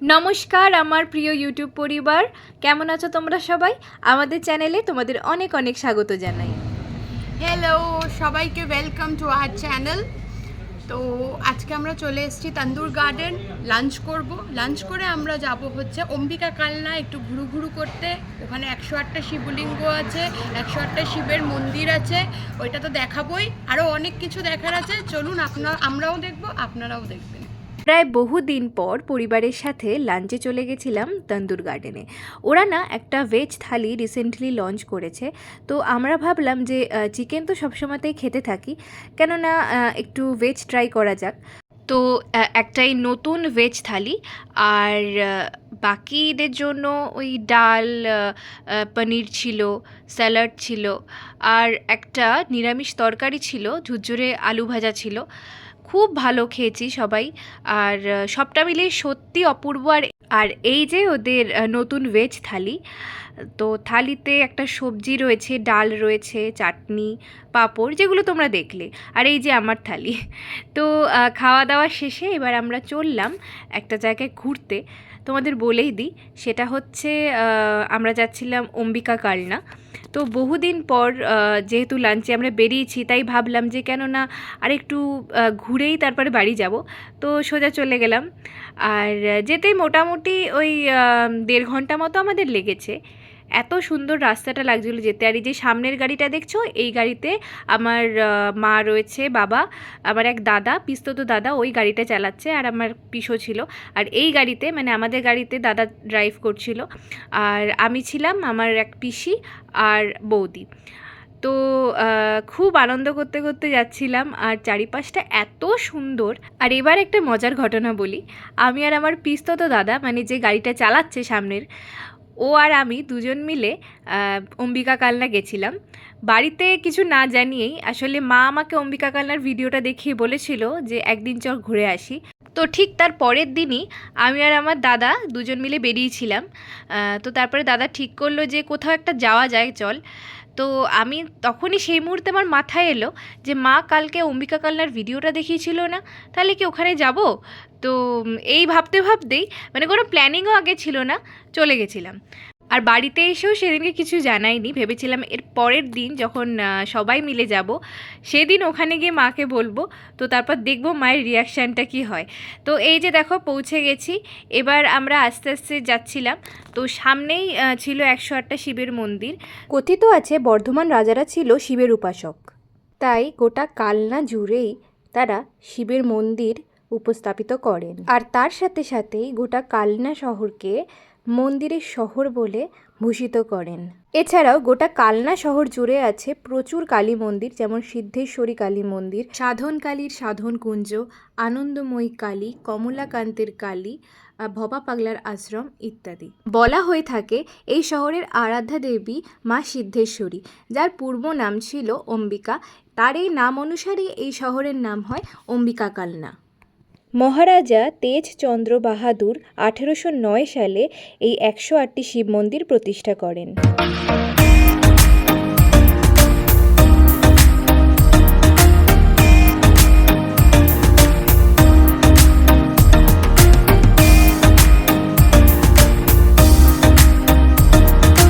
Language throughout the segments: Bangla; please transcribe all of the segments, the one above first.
নমস্কার আমার প্রিয় ইউটিউব পরিবার, কেমন আছো তোমরা সবাই? আমাদের চ্যানেলে তোমাদের অনেক অনেক স্বাগত জানাই। হ্যালো সবাইকে, ওয়েলকাম টু আওয়ার চ্যানেল। তো আজকে আমরা চলে এসেছি তন্দুর গার্ডেন। লাঞ্চ করে আমরা যাব হচ্ছে অম্বিকা কালনা একটু ঘুরু করতে। ওখানে 108টা শিবলিঙ্গ আছে, 108টা শিবের মন্দির আছে, ওইটা তো দেখাবোই। আরও অনেক কিছু দেখার আছে, চলুন আমরাও দেখবো, আপনারাও দেখবেন। প্রায় বহুদিন পর পরিবারের সাথে লাঞ্চে চলে গেছিলাম তন্দুর গার্ডেনে। ওরা না একটা ভেজ থালি রিসেন্টলি লঞ্চ করেছে, তো আমরা ভাবলাম যে চিকেন তো সবসময়তেই খেতে থাকি, কেননা একটু ভেজ ট্রাই করা যাক। তো একটাই নতুন ভেজ থালি, আর বাকিদের জন্য ওই ডাল, পনির ছিল, স্যালাড ছিল, আর একটা নিরামিষ তরকারি ছিল, ঝুরঝুরে আলু ভাজা ছিল। খুব ভালো খেয়েছি সবাই, আর সবটা মিলিয়ে সত্যি অপূর্ব। আর এই যে ওদের নতুন ভেজ থালি, তো থালিতে একটা সবজি রয়েছে, ডাল রয়েছে, চাটনি, পাঁপড়, যেগুলো তোমরা দেখলে। আর এই যে আমার থালি। তো খাওয়া দাওয়া শেষে এবার আমরা চললাম একটা জায়গায় ঘুরতে। তোমাদের বলেই দিই, সেটা হচ্ছে আমরা যাচ্ছিলাম অম্বিকা কালনা। তো বহুদিন পর যেহেতু লাঞ্চে আমরা বেরিয়েছি, তাই ভাবলাম যে কেননা আর একটু ঘুরেই তারপরে বাড়ি যাব। তো সোজা চলে গেলাম, আর যেতেই মোটামুটি ওই 1.5 ঘন্টা মতো আমাদের লেগেছে। এত সুন্দর রাস্তাটা লাগছিলো যেতে। আর এই যে সামনের গাড়িটা দেখছো, এই গাড়িতে আমার মা রয়েছে, বাবা, আমার এক দাদা, পিস্তত দাদা, ওই গাড়িটা চালাচ্ছে, আর আমার পিসো ছিল। আর এই গাড়িতে, মানে আমাদের গাড়িতে দাদা ড্রাইভ করছিল, আর আমি ছিলাম, আমার এক পিসি আর বৌদি। তো খুব আনন্দ করতে করতে যাচ্ছিলাম, আর চারিপাশটা এত সুন্দর। আর এবার একটা মজার ঘটনা বলি। আমি আর আমার পিস্তত দাদা, মানে যে গাড়িটা চালাচ্ছে সামনের, ও আর আমি দুজন মিলে অম্বিকা কালনা গেছিলাম বাড়িতে কিছু না জানিয়েই। আসলে মা আমাকে অম্বিকা কালনার ভিডিওটা দেখিয়ে বলেছিল যে একদিন চল ঘুরে আসি। তো ঠিক তার পরের দিনই আমি আর আমার দাদা দুজন মিলে বেরিয়েছিলাম। তো তারপরে দাদা ঠিক করলো যে কোথাও একটা যাওয়া যায়, চল। তো আমি তখনই, সেই মুহূর্তে আমার মাথায় এলো যে মা কালকে অম্বিকা কালনার ভিডিওটা দেখিয়েছিল না, তাহলে কি ওখানে যাব? তো এই ভাবতে ভাবতেই, মানে কোনো প্ল্যানিংও আগে ছিল না, চলে গেছিলাম। আর বাড়িতে এসেও সেদিনকে কিছু জানাইনি, ভেবেছিলাম এর পরের দিন যখন সবাই মিলে যাব, সেদিন ওখানে গিয়ে মাকে বলবো, তো তারপর দেখবো মায়ের রিয়াকশানটা কি হয়। তো এই যে দেখো পৌঁছে গেছি। এবার আমরা আস্তে আস্তে যাচ্ছিলাম। তো সামনেই ছিল 108টা শিবের মন্দির। কথিত আছে বর্ধমান রাজারা ছিল শিবের উপাসক, তাই গোটা কালনা জুড়েই তারা শিবের মন্দির উপস্থাপিত করেন। আর তার সাথে সাথেই গোটা কালনা শহরকে মন্দিরের শহর বলে ভূষিত করেন। এছাড়াও গোটা কালনা শহর জুড়ে আছে প্রচুর কালী মন্দির, যেমন সিদ্ধেশ্বরী কালী মন্দির, সাধন কালীর সাধন কুঞ্জ, আনন্দময়ী কালী, কমলাকান্তের কালী, ভবা পাগলার আশ্রম ইত্যাদি। বলা হয়ে থাকে এই শহরের আরাধ্যা দেবী মা সিদ্ধেশ্বরী, যার পূর্ব নাম ছিল অম্বিকা। তার এই নাম অনুসারে এই শহরের নাম হয় অম্বিকা কালনা। মহারাজা তেজচন্দ্র বাহাদুর 1809 সালে এই 108টি শিব মন্দির প্রতিষ্ঠা করেন।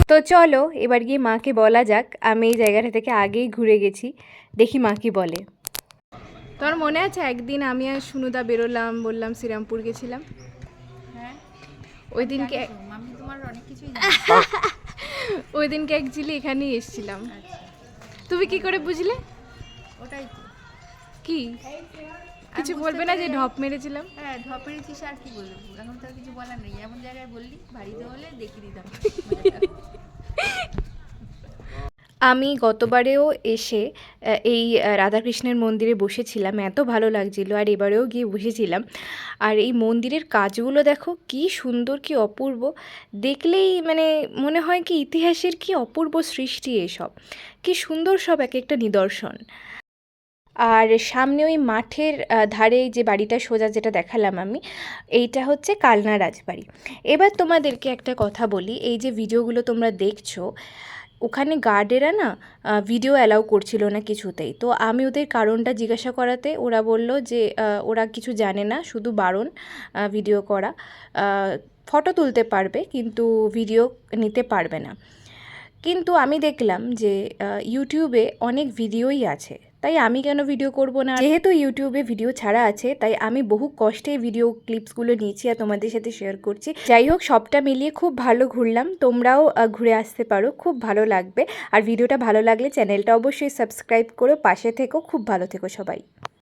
তো চলো এবার গিয়ে মাকে বলা যাক, আমি এই জায়গাটা থেকে আগেই ঘুরে গেছি, দেখি মা কি বলে। তোর মনে আছে একদিন আমি আর সুনুদা বেরোলাম, বললাম শ্রীরামপুর গেছিলাম? হ্যাঁ, ওই দিনকে আমি তোমার অনেক কিছুই ওই দিনকে অ্যাকচুয়ালি এখানেই এসেছিলাম। তুমি কি করে বুঝলে? ওটাই তো। কি কিছু বলবে না যে ঢপ মেরেছিলাম? হ্যাঁ, ঢপ মেরেছিস, আর কি বলবো? এখন তো আর কিছু বলার নেই। এমন জায়গায় বললি, বাড়িতে হলে দেখিয়ে দিতাম। আমি গতবারেও এসে এই রাধাকৃষ্ণের মন্দিরে বসেছিলাম, এত ভালো লাগছিল, আর এবারেও গিয়ে বসেছিলাম। আর এই মন্দিরের কাজগুলো দেখো কি সুন্দর, কি অপূর্ব, দেখলেই মানে মনে হয় কি ইতিহাসের কি অপূর্ব সৃষ্টি এসব, কি সুন্দর সব এক একটা নিদর্শন। আর সামনে ওই মাঠের ধারে যে বাড়িটা সোজা যেটা দেখালাম আমি, এইটা হচ্ছে কালনা রাজবাড়ি। এবার তোমাদেরকে একটা কথা বলি, এই যে ভিডিওগুলো তোমরা দেখছো, ওখানে গার্ডেরা না ভিডিও অ্যালাউ করছিল না কিছুতেই। তো আমি ওদের কারণটা জিজ্ঞাসা করাতে ওরা বলল যে ওরা কিছু জানে না, শুধু বারণ ভিডিও করা। ফটো তুলতে পারবে কিন্তু ভিডিও নিতে পারবে না। কিন্তু আমি দেখলাম যে ইউটিউবে অনেক ভিডিওই আছে, তাই আমি কেন ভিডিও করব না? যেহেতু ইউটিউবে ভিডিও ছাড়া আছে, তাই আমি বহু কষ্টে ভিডিও ক্লিপসগুলো নিয়েছি আর তোমাদের সাথে শেয়ার করছি। যাই হোক, সবটা মিলিয়ে খুব ভালো ঘুরলাম। তোমরাও ঘুরে আসতে পারো, খুব ভালো লাগবে। আর ভিডিওটা ভালো লাগলে চ্যানেলটা অবশ্যই সাবস্ক্রাইব করো, পাশে থেকো। খুব ভালো থেকো সবাই।